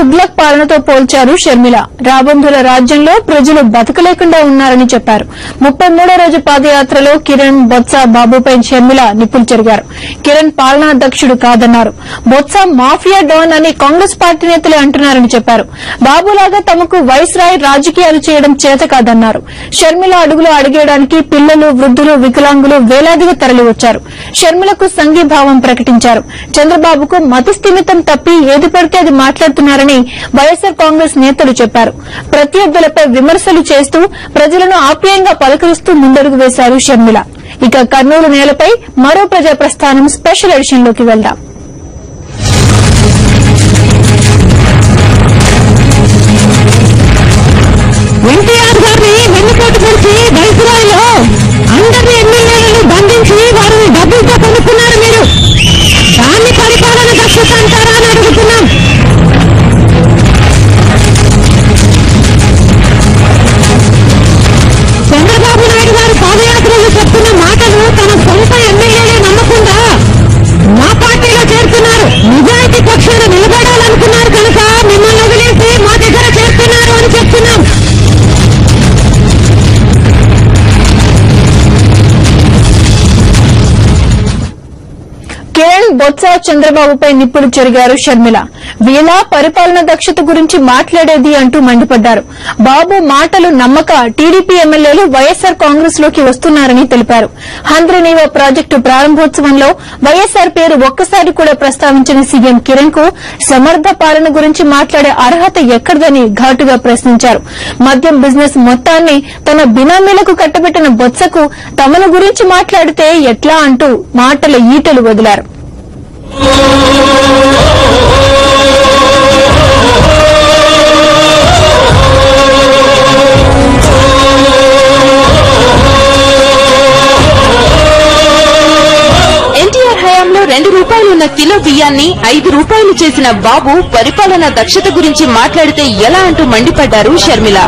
తుగ్లక్ పాలనతో పోల్చారు షర్మిల. రాబందుల రాజ్యంలో ప్రజలు బతకలేకుండా ఉన్నారని చెప్పారు. 33వ రోజు పాదయాత్రలో కిరణ్, బొత్స, బాబుపై షర్మిల నిప్పులు చెరిగారు. కిరణ్ పాలనాధ్యకుడు కాదన్నారు. బొత్స మాఫియా డాన్ అని కాంగ్రెస్ పార్టీ నేతలే అంటున్నారని చెప్పారు. బాబులాగా తమకు వైస్రాయ్ రాజకీయాలు చేయడం చేత కాదన్నారు. షర్మిల అడుగులు అడిగేయడానికి పిల్లలు, వృద్ధులు, వికలాంగులు వేలాదిగా తరలివచ్చారు. షర్మిలకు సంఘీభావం ప్రకటించారు. చంద్రబాబుకు మతిస్థిమితం తప్పి ఏది పడితే అది మాట్లాడుతున్నారని వైఎస్సార్ కాంగ్రెస్ నేతలు చెప్పారు. ప్రత్యర్థులపై విమర్శలు చేస్తూ ప్రజలను ఆప్యాయంగా పలకరిస్తూ ముందడుగు వేశారు షర్మిల. ఇక కర్నూలు నేలపై మరో ప్రజా ప్రస్థానం స్పెషల్ ఎడిషన్లోకి వెళ్దాం. ఎన్టీఆర్ గారిని వెన్నుపోటు పొడిచి వైస్రాయ్లో అందరి ఎమ్మెల్యేలను బంధించి వారిని డబ్బులతో కొనుక్కున్నారు. మీరు దాన్ని పరిపాలన దక్షత అంటారా అని అడుగుతున్నాం. చంద్రబాబు నాయుడు గారు పాదయాత్రలో చెప్తున్న మాటలు తన సొంత ఎమ్మెల్యేలే నమ్మకుండా మా పార్టీలో చేరుతున్నారు. నిజాయితీ పక్షాన నిలబడాలనుకున్నారు కనుక మిమ్మల్ని వదిలేసి మా దగ్గర చేరుతున్నారు అని చెప్తున్నాం. కిరణ్, బొత్స, చంద్రబాబుపై నిప్పులు చెరిగారు షర్మిల. వీళ్ళ పరిపాలన దక్షత గురించి మాట్లాడేది అంటూ మండిపడ్డారు. బాబు మాటలు నమ్మక టీడీపీ ఎమ్మెల్యేలు వైఎస్సార్ కాంగ్రెస్ లోకి వస్తున్నారని తెలిపారు. హంద్రీనీవా ప్రాజెక్టు ప్రారంభోత్సవంలో వైఎస్సార్ పేరు ఒక్కసారి కూడా ప్రస్తావించిన సీఎం కిరణ్ కు సమర్థ పాలన గురించి మాట్లాడే అర్హత ఎక్కడిదని ఘాటుగా ప్రశ్నించారు. మద్యం బిజినెస్ మొత్తాన్ని తన బినామీలకు కట్టబెట్టిన బొత్సకు తమను గురించి మాట్లాడితే ఎట్లా అంటూ మాటల ఈటలు వదిలారు. ఎన్టీఆర్ హయాంలో 2 రూపాయలు ఉన్న కిలో బియ్యాన్ని 5 రూపాయలు చేసిన బాబు పరిపాలన దక్షత గురించి మాట్లాడితే ఎలా అంటూ మండిపడ్డారు షర్మిల.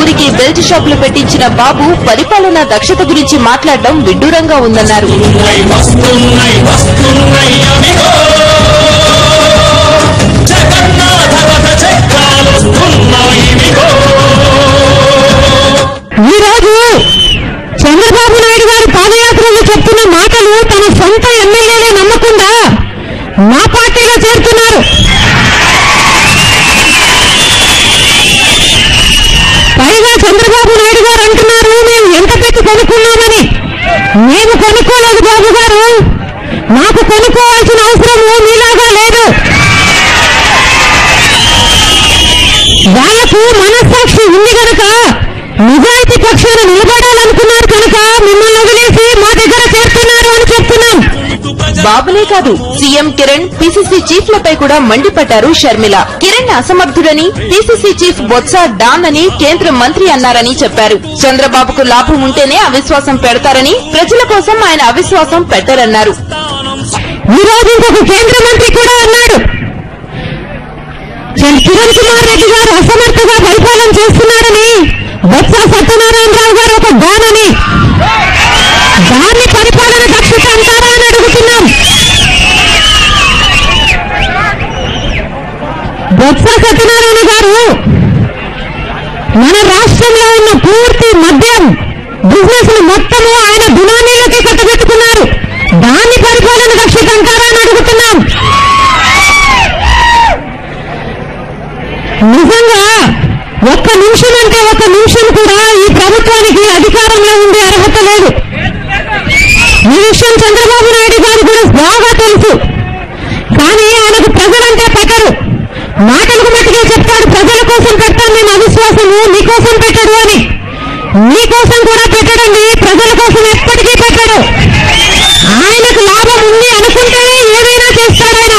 ఊరికి బెల్ట్ షాపులు పెట్టించిన బాబు పరిపాలన దక్షత గురించి మాట్లాడడం విడ్డూరంగా ఉందన్నారు. ఈ రోజు చంద్రబాబు నాయుడు గారు పాదయాత్రలో చెప్తున్న మాటలు తన సొంత ఎమ్మెల్యేలే నమ్మకుండా మా పార్టీలో చేరుతున్నారు. పైగా చంద్రబాబు నాయుడు గారు అంటున్నారు మేము ఎంత పెట్టి కొనుక్కున్నామని. మేము కొనుక్కోలేదు బాబు గారు, మాకు కొనుక్కోవాల్సిన అవసరం మీలాగా లేదు. వాళ్లకు మనస్సాక్షి ఉంది కనుక నిజాయితీ పక్షాన నిలబడాలనుకున్నారు కనుక మిమ్మల్ని వదిలేసి మా దగ్గర చేరుతున్నారు అని చెప్తున్నాం. బాబునే కాదు సీఎం కిరణ్, పీసీసీ చీఫ్లపై కూడా మండిపడ్డారు షర్మిల. కిరణ్ అసమర్థుడని, పీసీసీ చీఫ్ బొత్స డాన్ అని కేంద్ర మంత్రి అన్నారని చెప్పారు. చంద్రబాబుకు లాభం ఉంటేనే అవిశ్వాసం పెడతారని, ప్రజల కోసం ఆయన అవిశ్వాసం పెట్టరన్నారు. ఈ రోజు ఇంకొక కేంద్ర మంత్రి కూడా అన్నాడు కిరణ్ కుమార్ రెడ్డి గారు అసమర్థగా పరిపాలన చేస్తున్నారని, బొత్స సత్యనారాయణరావు గారు ఒక డాన్ అని. దాన్ని పరిపాలన దక్షత అంటారా అని అడుగుతున్నాం. బొత్స సత్యనారాయణ గారు మన రాష్ట్రంలో ఉన్న పూర్తి మద్యం బిజినెస్ మొత్తము ఆయన బినామీలకే కట్టబెట్టుకున్నారు. దాన్ని పరిపాలన దక్షత అంటారా అని అడుగుతున్నాం. నిజంగా ఒక్క నిమిషం అంటే ఒక్క నిమిషం కూడా ఈ ప్రభుత్వానికి అధికారంలో ఉండే అర్హత లేదు. ఈ విషయం చంద్రబాబు నాయుడు గారు కూడా బాగా తెలుసు. కానీ ఆయనకు ప్రజలంటే పెట్టరు. మాటలకు మట్టుగా చెప్తాడు ప్రజల కోసం పెడతాను నేను అవిశ్వాసము, మీకోసం పెట్టడు అని. మీకోసం కూడా పెట్టడండి, ప్రజల కోసం ఎప్పటికీ పెట్టడు. ఆయనకు లాభం ఉంది అనుకుంటేనే ఏదైనా చేస్తాడాయన.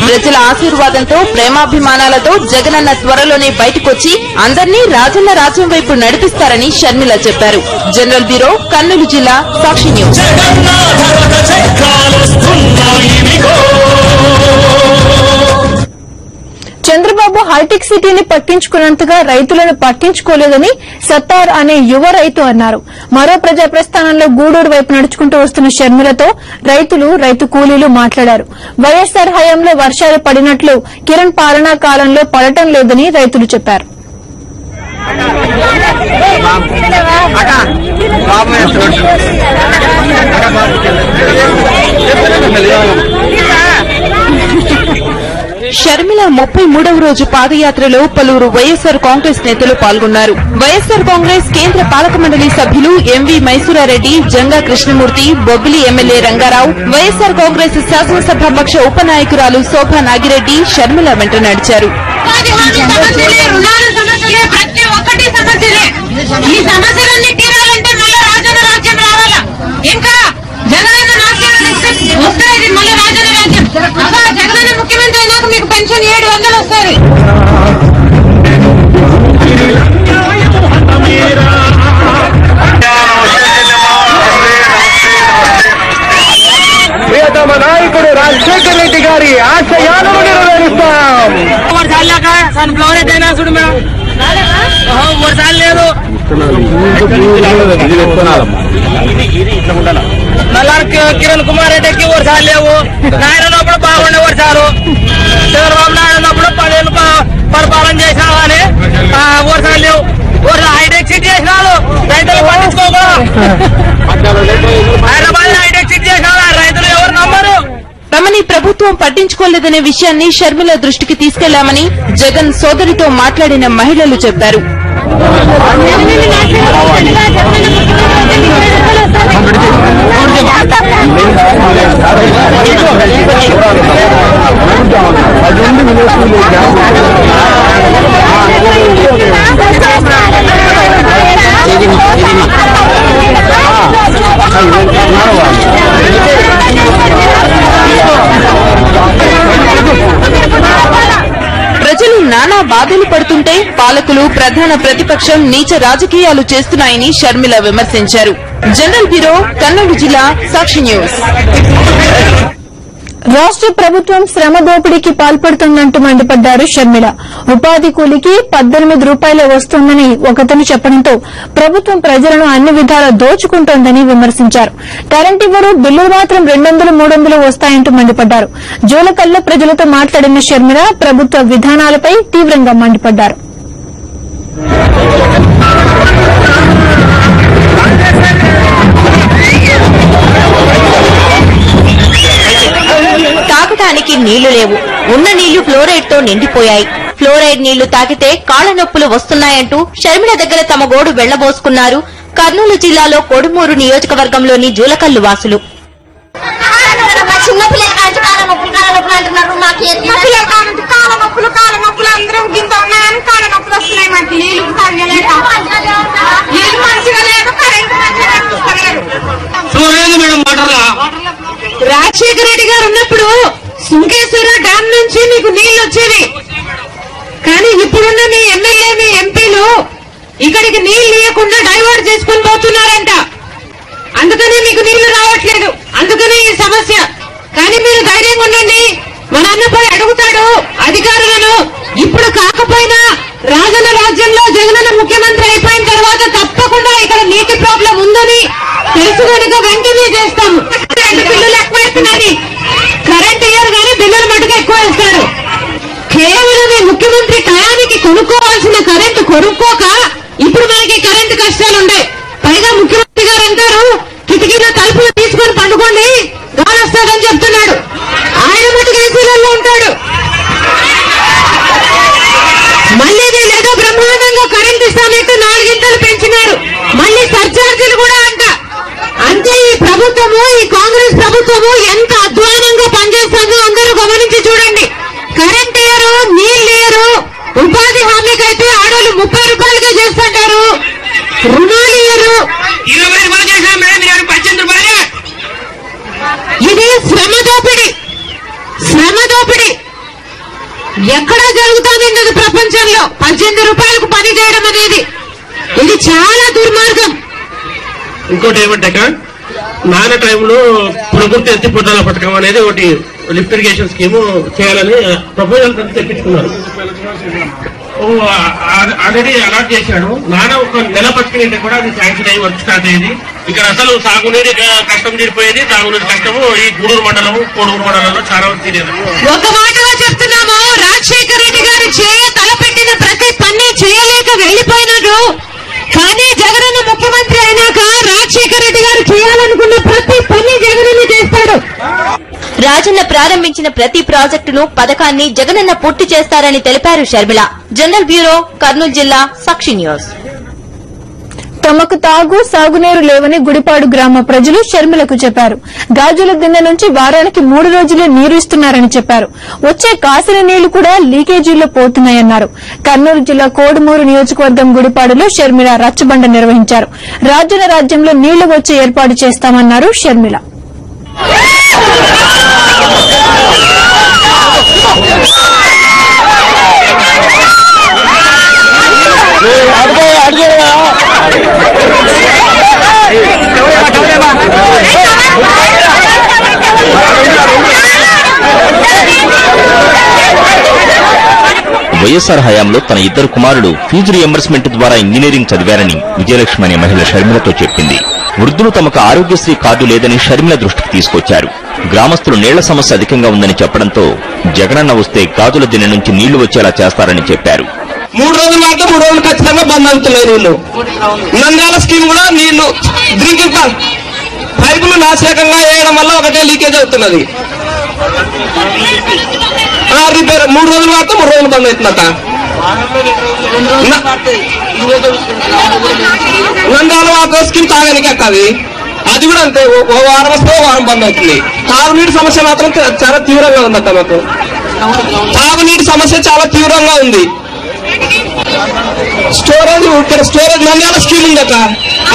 ప్రజల ఆశీర్వాదంతో, ప్రేమాభిమానాలతో జగనన్న త్వరలోనే బయటకొచ్చి అందర్నీ రాజన్న రాజ్యం వైపు నడిపిస్తారని షర్మిల చెప్పారు. జనరల్ బ్యూరో, కర్నూలు జిల్లా, సాక్షి న్యూస్. చంద్రబాబు హైటెక్ సిటీని పట్టించుకున్నంతగా రైతులను పట్టించుకోలేదని సత్తార్ అనే యువ రైతు అన్నారు. మరో ప్రజా ప్రస్థానంలో గూడూరు వైపు నడుచుకుంటూ వస్తున్న షర్మిలతో రైతులు, రైతు కూలీలు మాట్లాడారు. వైఎస్సార్ హయాంలో వర్షాలు పడినట్లు కిరణ్ పాలనా కాలంలో పడటం లేదని రైతులు చెప్పారు. షర్మిల 33వ రోజు పాదయాత్రలో పలువురు వైఎస్సార్ కాంగ్రెస్ నేతలు పాల్గొన్నారు. వైఎస్సార్ కాంగ్రెస్ కేంద్ర పాలక మండలి సభ్యులు ఎంవి మైసూరారెడ్డి, జంగా కృష్ణమూర్తి, బొబ్బిలి ఎమ్మెల్యే రంగారావు, వైఎస్సార్ కాంగ్రెస్ శాసనసభాపక్ష ఉపనాయకురాలు శోభా నాగిరెడ్డి షర్మిల వెంట నడిచారు. ముఖ్యమంత్రి అయినాక మీకు పెన్షన్ 700 వస్తుంది. ప్రియతమ నాయకుడు రాజశేఖర రెడ్డి గారి ఆశయాలను నెరవేరుస్తాం. ఫ్లవర్ అయినా చూడు మేడం, 3 సార్లు లేదు. నల్లారు కిరణ్ కుమార్ రెడ్డికి 3 సార్లు లేవు. నాయన ఉన్నప్పుడు బాగుండే 3 సార్లు, చంద్రబాబు నాయుడు ఉన్నప్పుడు 10 ఏళ్ళు పరిపాలన చేసినా కానీ 3 సార్లు లేవు. హైటెక్ సిటీ చేసినాడు, రైతులు పట్టించుకోక. హైదరాబాద్ హైటెక్ సిటీ చేసినాడు, రైతులు ఎవరు నమ్మరు. తమని ప్రభుత్వం పట్టించుకోలేదనే విషయాన్ని షర్మిల దృష్టికి తీసుకెళ్లామని జగన్ సోదరితో మాట్లాడిన మహిళలు చెప్పారు. ప్రజలు నానా బాధలు పడుతుంటే పాలకులు, ప్రధాన ప్రతిపక్షం నీచ రాజకీయాలు చేస్తున్నాయని షర్మిల విమర్శించారు. జనరల్ బ్యూరో, కర్నూలు జిల్లా, సాక్షి న్యూస్. రాష్ట ప్రభుత్వం శ్రమ దోపిడీకి పాల్పడుతోందంటూ మండిపడ్డారు షర్మిల. ఉపాధి కూలికి 18 రూపాయలే వస్తోందని ఒకతను చెప్పడంతో ప్రభుత్వం ప్రజలను అన్ని విధాలా దోచుకుంటోందని విమర్శించారు. కరెంట్ ఇవ్వరు, బిల్లులు మాత్రం 200, 300 వస్తాయంటూ మండిపడ్డారు. జోలకల్లో ప్రజలతో మాట్లాడిన షర్మిల ప్రభుత్వ విధానాలపై తీవ్రంగా మండిపడ్డారు. తాగటానికి నీళ్లు లేవు, ఉన్న నీళ్లు ఫ్లోరైడ్ తో నిండిపోయాయి. ఫ్లోరైడ్ నీళ్లు తాగితే కాళ్ల నొప్పులు వస్తున్నాయంటూ షర్మిల దగ్గర తమ గోడు వెళ్లబోసుకున్నారు కర్నూలు జిల్లాలో కొడుమూరు నియోజకవర్గంలోని జూలకల్లు వాసులు. రాజశేఖర రెడ్డి గారు ఉన్నప్పుడు సుంకేశ్వర డ్యామ్ నుంచి మీకు నీళ్లు వచ్చేవి. కానీ ఇప్పుడున్న మీ ఎమ్మెల్యే, మీ ఎంపీలు ఇక్కడికి నీళ్లు లేకుండా డైవర్ట్ చేసుకుని పోతున్నారంట. అందుకనే మీకు నీళ్లు రావట్లేదు, అందుకనే ఈ సమస్య. కానీ మీరు ధైర్యంగా ఉండండి, మన అన్న పోయి అడుగుతాడు అధికారులను. ఇప్పుడు కాకపోయినా రాజన్న రాజ్యంలో జగనన్న ముఖ్యమంత్రి అయిపోయిన తర్వాత తప్పకుండా ఇక్కడ నీటి ప్రాబ్లం ఉందని తెలుసు కనుక వెంటనే చేస్తాము. బిల్లులు ఎక్కువ వేస్తున్నది, కరెంట్ ఇయర్ కానీ బిల్లులు మటుకు ఎక్కువ వేస్తారు. కేవలం ఈ ముఖ్యమంత్రి టయానికి కొనుక్కోవాల్సిన కరెంటు కొనుక్కోక ఇప్పుడు మనకి కరెంటు కష్టాలు ఉన్నాయి. పైగా ముఖ్యమంత్రి గారు అంటారు కిటికీలో తలుపులు తీసుకొని పండుకోండి, గాలి వస్తుందని చెప్తున్నాడు. ఆయన మటుకు ఏసీలలో ఉంటాడు. మళ్ళీ వీళ్ళేదో బ్రహ్మాండంగా కరెంట్ ఇస్తానంటూ 4 గంటలు పెంచినారు. మళ్ళీ సర్చార్జీలు కూడా అంట. అంటే ఈ ప్రభుత్వము, ఈ కాంగ్రెస్ ప్రభుత్వము ఎంత అధ్వానంగా పనిచేస్తుందో అందరూ గమనించి చూడండి. కరెంట్ ఇయ్యరు, నీళ్లు ఇయ్యరు, ఉపాధి హామీకైతే ఆడోళ్ళు 30 రూపాయలుగా చేస్తుంటారు, రుణాలు ఇయ్యరు. 20 రూపాయలు చేసినా మేడం, 18 రూపాయలే. ఇది శ్రమ దోపిడీ, శ్రమ దోపిడీ. ఎక్కడా జరుగుతుంది ప్రపంచంలో 18 రూపాయలకు పని చేయడం అనేది. ఇది చాలా దుర్మార్గం. ఇంకోటి ఏమంటే నాన్న టైంలో ప్రకృతి ఎత్తిపోటాల పథకం అనేది ఒకటి లిఫ్ట్ ఇరిగేషన్ స్కీమ్ చేయాలని ప్రపోజల్ తెప్పించుకున్నారు. ఆల్రెడీ అలాట్ చేశాడు. నాన్న ఒక నెల బతికినట్టు కూడా అది శాంక్షన్ అయ్యి వర్క్ స్టార్ట్ అయ్యేది. ఇక్కడ అసలు సాగునీరు కష్టం తీరిపోయేది. తాగునీరు కష్టము ఈ గూడూరు మండలం, కోడూరు మండలంలో చాలా వరకు తీరేది. ఒక మాటగా చెప్తున్నాము, రాజశేఖర రెడ్డి గారు తలపెట్టిన ప్రతి పని చేయలేక వెళ్లిపోయినాడు. కానీ జగనన్న ముఖ్యమంత్రి అయినాక రాజశేఖర రెడ్డి గారు చేయాలనుకున్న ప్రతి పని జగనన్న చేస్తాడు. రాజన్న ప్రారంభించిన ప్రతి ప్రాజెక్టును పథకాన్ని జగనన్న పూర్తి చేస్తారని తెలిపారు షర్మిల. జనరల్ బ్యూరో, కర్నూలు జిల్లా, సాక్షి న్యూస్. తమకు తాగు, సాగునీరు లేవని గుడిపాడు గ్రామ ప్రజలు షర్మిలకు చెప్పారు. గాజుల దిన్నె నుంచి వారానికి 3 రోజులే నీరు ఇస్తున్నారని చెప్పారు. వచ్చే కాసిన నీళ్లు కూడా లీకేజీల్లో పోతున్నాయన్నారు. కర్నూలు జిల్లా కోడుమూరు నియోజకవర్గం గుడిపాడులో షర్మిల రచ్చబండ నిర్వహించారు. రాజన్న రాజ్యంలో నీళ్లు వచ్చే ఏర్పాటు చేస్తామన్నారు షర్మిల. వైఎస్ఆర్ హయాంలో తన 2 కుమారులు ఫీజు రియంబర్స్మెంట్ ద్వారా ఇంజనీరింగ్ చదివారని విజయలక్ష్మి అనే మహిళ షర్మిలతో చెప్పింది. వృద్ధులు తమకు ఆరోగ్యశ్రీ కార్డు లేదని షర్మిల దృష్టికి తీసుకొచ్చారు. గ్రామస్తులు నీళ్ల సమస్య అధికంగా ఉందని చెప్పడంతో జగనన్న వస్తే గాజుల దిన్నె నుంచి నీళ్లు వచ్చేలా చేస్తారని చెప్పారు. 3 రోజులు మాత్రం 3 రోజులు ఖచ్చితంగా బంద్ అవుతున్నాయి నీళ్లు. నంద్యాల స్కీమ్ కూడా నీళ్లు డ్రింకింగ్ పైపులు నాశకంగా వేయడం వల్ల ఒకటే లీకేజ్ అవుతున్నది. రిపేర్ 3 రోజులు మాత్రం 3 రోజులు బంద్ అవుతుందట. నంద్యాల వాటర్ స్కీమ్ తాగడానికి అక్కది, అది కూడా అంతే. ఓ వారం వస్తే ఓ వారం బంద్ అవుతుంది. తాగునీటి సమస్య మాత్రం చాలా తీవ్రంగా ఉందట. మాకు తాగునీటి సమస్య చాలా తీవ్రంగా ఉంది. స్టోరేజ్ ఇక్కడ స్టోరేజ్ నంద్యాల స్కీమ్ ఉందట.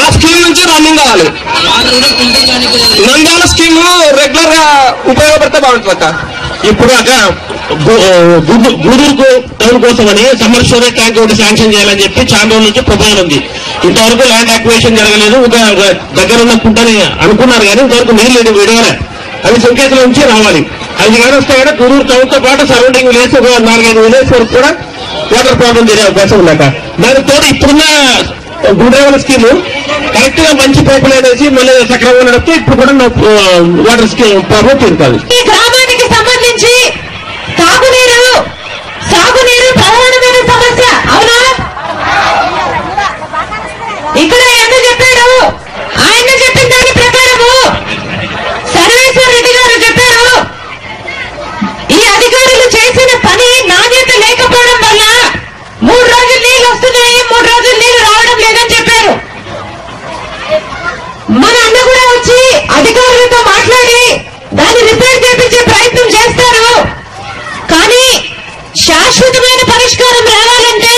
ఆ స్కీమ్ నుంచి రన్నింగ్ కావాలి. నంద్యాల స్కీమ్ రెగ్యులర్ గా ఉపయోగపడితే బాగుంటుందట. ఇప్పుడు అక్క గూడూరుకు టౌన్ కోసమని సమ్మర్ స్టోరేజ్ ట్యాంక్ ఒకటి శాంక్షన్ చేయాలని చెప్పి చాలా రోజుల నుంచి ప్రపోజల్ ఉంది. ఇంతవరకు ల్యాండ్ అక్విజిషన్ జరగలేదు. దగ్గర ఉన్న కుంటని అనుకున్నారు కానీ ఇంతవరకు నీళ్ళు విడవలే. అది సంకేతాల నుంచి రావాలి. అది కానీ వస్తే కూడా గూడూరు టౌన్ తో పాటు సరౌండింగ్ విలేజ్ 4-5 విలేజ్ వరకు కూడా వాటర్ ప్రాబ్లం జరిగే అవకాశం ఉందట. దానితో ఇప్పుడున్న గుండ్రేవల స్కీమ్ కరెక్ట్ గా మంచి పైపు లైన్ వేసి మళ్ళీ సక్రమంగా నడిపితే ఇప్పుడు కూడా వాటర్ స్కీమ్ ప్రాబ్లం తీరుతుంది. ఈ గ్రామానికి సంబంధించి తాగునీరు, సాగునీరు ప్రధానమైన సమస్య. అవునా? ఇక్కడ ఎంత చెప్పాడు? ఆయన చెప్పిన దాని ప్రకారము సర్వేశ్వర రెడ్డి గారు చెప్పారు. ఈ అధికారులు చేసిన పని నాణ్యత లేకపోవడం వల్ల 3 రోజులు నీళ్లు వస్తున్నాయి, 3 రోజులు నీళ్లు రావడం లేదని చెప్పారు. మన అన్న కూడా వచ్చి అధికారులతో మాట్లాడి దాన్ని రిపేర్ చేయించే ప్రయత్నం చేస్తారు. కానీ శాశ్వతమైన పరిష్కారం రావాలంటే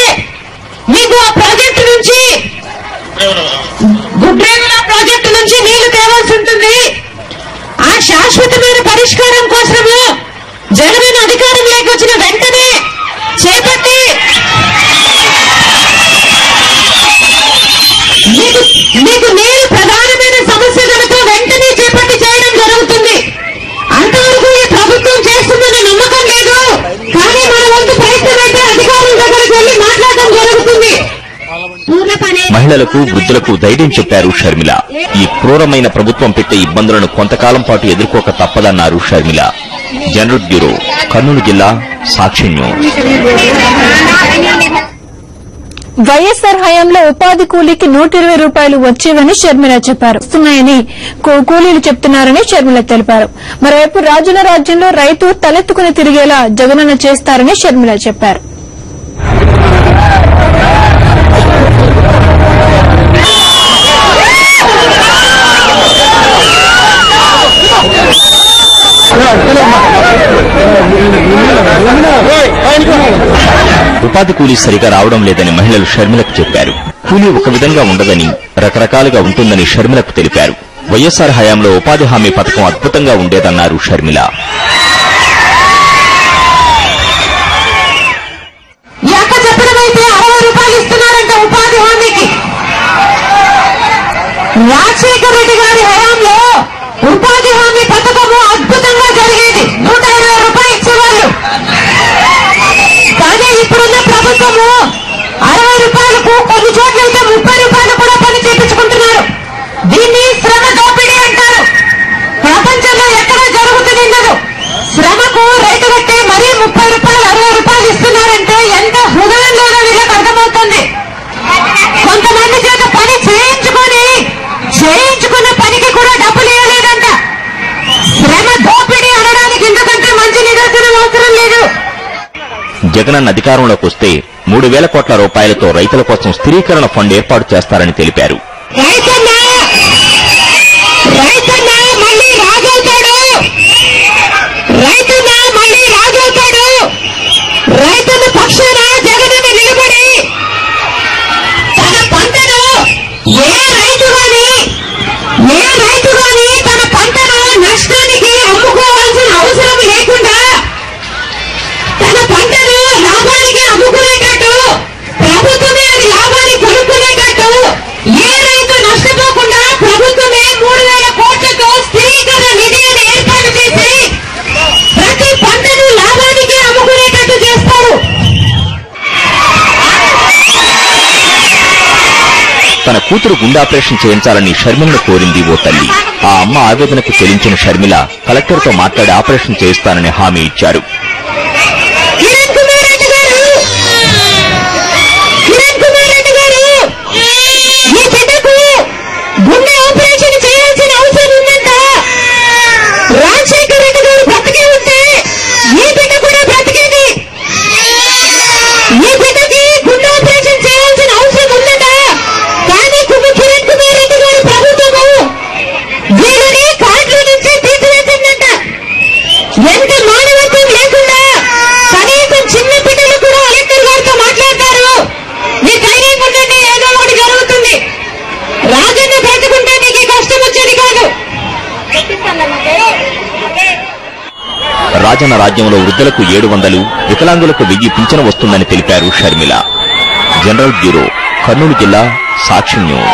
మీకు ఆ ప్రాజెక్టు నుంచి, గుడ్రేగుల ప్రాజెక్టు నుంచి నీళ్లు తేవాల్సి ఉంటుంది. ఆ శాశ్వతమైన పరిష్కారం కోసము జగన్ అధికారంలోకి వచ్చిన వెంటనే చేపట్టి మీకు నీరు ప్రధానమైన సమస్య కనుక వెంటనే చేపట్టి చేయడం జరుగుతుంది. అంతవరకు ఈ ప్రభుత్వం చేస్తుందనే నమ్మకం లేదు. కానీ మన వంతు ప్రయత్నం అయితే అధికారుల దగ్గరికి వెళ్లి మాట్లాడడం జరుగుతుంది. మహిళలకు, వృద్ధులకు ధైర్యం చెప్పారు షర్మిల. ఈ క్రూరమైన ప్రభుత్వం పెట్టే ఇబ్బందులను కొంతకాలం పాటు ఎదుర్కోక తప్పదన్నారు షర్మిల. జనరల్ బ్యూరో, కర్నూలు జిల్లా, సాక్షి న్యూస్. వైఎస్సార్ హయాంలో ఉపాధి కూలీకి 120 రూపాయలు వచ్చేవని షర్మిల చెప్పారు. వస్తున్నాయని కూలీలు చెప్తున్నారని షర్మిల తెలిపారు. మరోవైపు రాజన్న రాజ్యంలో రైతు తలెత్తుకుని తిరిగేలా జగనన్న చేస్తారని షర్మిల చెప్పారు. ఉపాధి కూలీ సరిగా రావడం లేదని మహిళలు షర్మిలకు చెప్పారు. కూలీ ఒక విధంగా ఉండదని, రకరకాలుగా ఉంటుందని షర్మిలకు తెలిపారు. వైఎస్ఆర్ హయాంలో ఉపాధి హామీ పథకం అద్భుతంగా ఉండేదన్నారు షర్మిల. రాజశేఖర రెడ్డి గారి హయాంలో ఉపాధి హామీ పథకము అద్భుతంగా జరిగేది. 120 రూపాయలు ఇచ్చేవాళ్ళు. కానీ ఇప్పుడున్న శ్రమకు కొన్ని చోట్లయితే 30 రూపాయలు కూడా పని చేయించుకుంటున్నారు. దీన్ని శ్రమ దోపిడీ అంటారు. ప్రపంచంలో ఎక్కడా జరుగుతుందో శ్రమకు రేటు కట్టి మరీ 30 రూపాయలు 60 రూపాయలు ఇస్తున్నారంటే ఎంత హృదయంలోనో వీళ్ళకి అర్థమవుతుంది. కొంతమంది చేత పని చేయించుకున్న పనికి కూడా డబ్బులు ఇవ్వలేదంట. శ్రమ దోపిడీ అనడానికి ఇంతకంటే మంచి నిదర్శనం అవసరం లేదు. జగనన్న అధికారంలోకి వస్తే 3,000 కోట్ల రూపాయలతో రైతుల కోసం స్థిరీకరణ ఫండ్ ఏర్పాటు చేస్తారని తెలిపారు. మళ్ళీ రాజవుతాడు. రైతుల పక్షాన జగనన్న నిలబడి తన పంటను ఏ రైతు గాని తన పంటను నష్టానికి అమ్ముకోవాల్సిన అవసరం లేకుండా తన పంటను లాభానికి అమ్ముకునేటట్టు, ప్రభుత్వమే అది లాభాన్ని కొనుక్కునేటట్టు, ఏ రైతు నష్టపోకుండా ప్రభుత్వమే 3,000 కోట్లతో స్థిరీకరణ నిధి అని ఏర్పాటు చేసి ప్రతి పంటను లాభానికి అమ్ముకునేటట్టు చేస్తారు. తన కూతురు గుండె ఆపరేషన్ చేయించాలని షర్మిలను కోరింది ఓ తల్లి. ఆ అమ్మ ఆవేదనకు చెల్లించిన షర్మిల కలెక్టర్తో మాట్లాడి ఆపరేషన్ చేయిస్తానని హామీ ఇచ్చారు. కిరణ్ కుమార్ రెడ్డి గారు ఈ బిడ్డకు గుండె ఆపరేషన్ చేయాల్సిన అవసరం ఉందంట. రాజశేఖర్ రెడ్డి గారు బ్రతికే ఉంటే ఈ బిడ్డ కూడా బ్రతికేది. ఈ బిడ్డకి గుండె ఆపరేషన్ చేయాల్సిన అవసరం ఉందట. కానీ కిరణ్ కుమార్ రెడ్డి గారి ప్రభుత్వము వీరిని కార్డుల నుంచి తీసివేసిందంట. ఎంత మానవత్వం లేకుండా కనీసం చిన్న బిడ్డలు కూడా కలెక్టర్ గారితో మాట్లాడతారు. మీ ధైర్యం ఉండండి, ఏదో ఒకటి జరుగుతుంది. రాజన్న బ్రతుకుంటే నీకు కష్టం వచ్చేది కాదు. రాజన్న రాజ్యంలో వృద్ధులకు 700, వికలాంగులకు 1000 పింఛను వస్తుందని తెలిపారు షర్మిల. జనరల్ బ్యూరో, కర్నూలు జిల్లా, సాక్షి న్యూస్.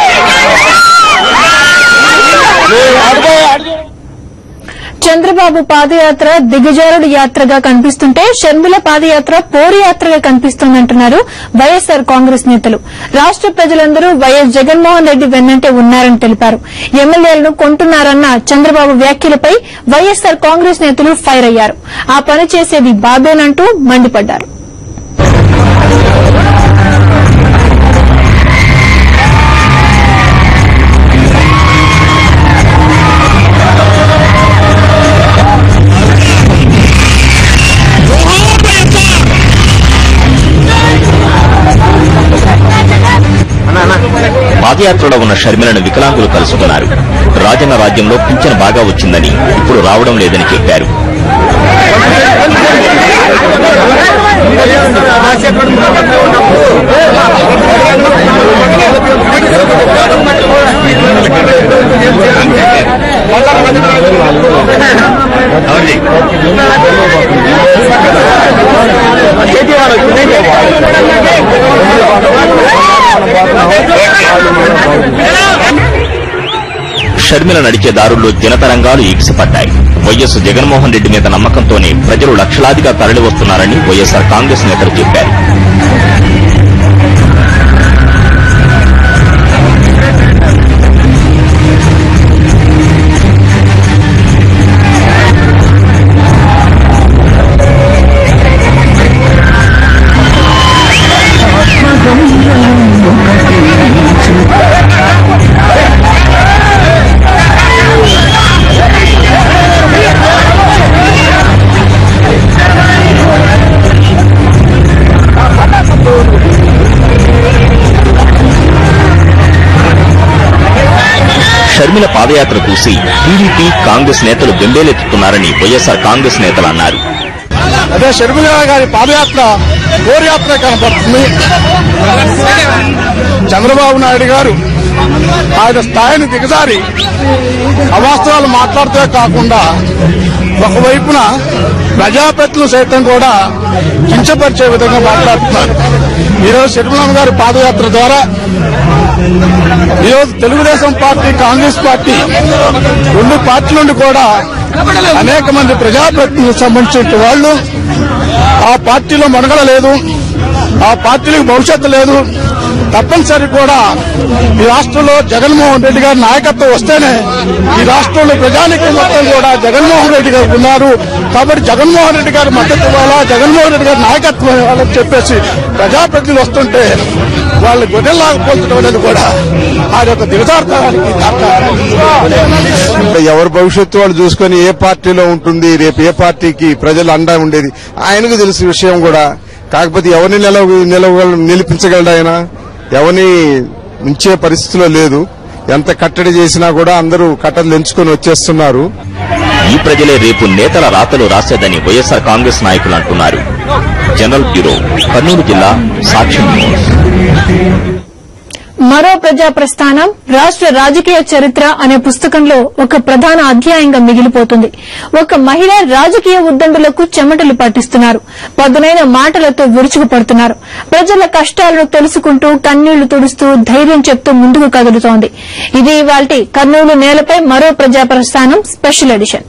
చంద్రబాబు పాదయాత్ర దిగజారుడు యాత్రగా కనిపిస్తుంటే షర్మిల పాదయాత్ర పోరు యాత్రగా కనిపిస్తోందంటున్నారు వైఎస్సార్ కాంగ్రెస్ నేతలు. రాష్ట ప్రజలందరూ వైఎస్ జగన్మోహన్ రెడ్డి వెన్నంటే ఉన్నారని తెలిపారు. ఎమ్మెల్యేలను కొంటున్నారన్న చంద్రబాబు వ్యాఖ్యలపై వైఎస్సార్ కాంగ్రెస్ నేతలు ఫైర్ అయ్యారు. ఆ పని చేసేది బాబేనంటూ మండిపడ్డారు. పాదయాత్రలో ఉన్న షర్మిలను వికలాంగులు కలుసుకున్నారు. రాజన్న రాజ్యంలో పింఛను బాగా వచ్చిందని, ఇప్పుడు రావడం లేదని చెప్పారు. షర్మిల నడిచే దారుల్లో జనతరంగాలు ఎగిసిపడ్డాయి. వైఎస్ జగన్మోహన్ రెడ్డి మీద నమ్మకంతోనే ప్రజలు లక్షలాదిగా తరలివస్తున్నారని వైఎస్సార్ కాంగ్రెస్ నేతలు చెప్పారు. షర్మిల పాదయాత్ర చూసి టీడీపీ, కాంగ్రెస్ నేతలు బెంబేలెత్తుతున్నారని వైఎస్సార్ కాంగ్రెస్ నేతలు అన్నారు. అదే షర్మిల గారి పాదయాత్ర ఘోరయాత్ర కనపడుతుంది. చంద్రబాబు నాయుడు గారు ఆయన స్థాయిని దిగజారి అవాస్తవాలు మాట్లాడితే కాకుండా ఒకవైపున ప్రజాప్రతినిధులు సైతం కూడా కించపరిచే విధంగా మాట్లాడుతున్నారు. ఈరోజు షర్మిలమ్మ గారి పాదయాత్ర ద్వారా ఈరోజు తెలుగుదేశం పార్టీ, కాంగ్రెస్ పార్టీ రెండు పార్టీల నుండి కూడా అనేక మంది ప్రజాప్రతినిధులకు సంబంధించిన వాళ్ళు ఆ పార్టీలో మనుగడ లేదు, ఆ పార్టీలకు భవిష్యత్తు లేదు, తప్పనిసరి కూడా ఈ రాష్ట్రంలో జగన్మోహన్ రెడ్డి గారి నాయకత్వం వస్తేనే ఈ రాష్ట్రంలో ప్రజానికం మొత్తం కూడా జగన్మోహన్ రెడ్డి గారు ఉన్నారు కాబట్టి జగన్మోహన్ రెడ్డి గారి మద్దతు ఇవ్వాలా, జగన్మోహన్ రెడ్డి గారి నాయకత్వం ఇవ్వాలని చెప్పేసి ప్రజాప్రతినిధులు వస్తుంటే వాళ్ళు గొడవలాగా పోల్చడం అనేది కూడా ఆ యొక్క దిగజారుతానికి ఎవరి భవిష్యత్తు వాళ్ళు చూసుకొని ఏ పార్టీలో ఉంటుంది, రేపు ఏ పార్టీకి ప్రజలు అండా ఉండేది ఆయనకు తెలిసిన విషయం కూడా. కాకపోతే ఎవరిని నిలిపించగలడు ఆయన, ఎవరిని ఉంచే పరిస్థితిలో లేదు. ఎంత కట్టడి చేసినా కూడా అందరూ కట్టలు ఎంచుకొని వచ్చేస్తున్నారు. ఈ ప్రజలే రేపు నేతల రాతలు రాసేదని వైఎస్సార్ కాంగ్రెస్ నాయకులు అంటున్నారు. జనరల్ బ్యూరో, కర్నూలు జిల్లా, సాక్ష్యం న్యూస్. మరో ప్రజా ప్రస్థానం రాష్ట్ర రాజకీయ చరిత్ర అనే పుస్తకంలో ఒక ప్రధాన అధ్యాయంగా మిగిలిపోతుంది. ఒక మహిళ రాజకీయ ఉద్దండులకు చెమటలు పట్టిస్తున్నారు, పదునైన మాటలతో విరుచుకుపడుతున్నారు. ప్రజల కష్టాలను తెలుసుకుంటూ కన్నీళ్లు తుడుస్తూ ధైర్యం చెప్తూ ముందుకు కదులుతోంది. ఇది ఇవాల్టి కర్నూలు నేలపై మరో ప్రజా ప్రస్థానం స్పెషల్ ఎడిషన్.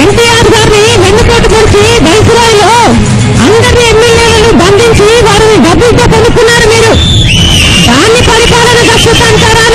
ఎన్టీఆర్ గారిని వెన్నుపోటు పొడిచి వైస్రాయ్లో అందరినీ ఎమ్మెల్యేలను బంధించి వారిని డబ్బులతో కొనుక్కున్నారు. మీరు దాన్ని పరిపాలన దక్షత అంటారా?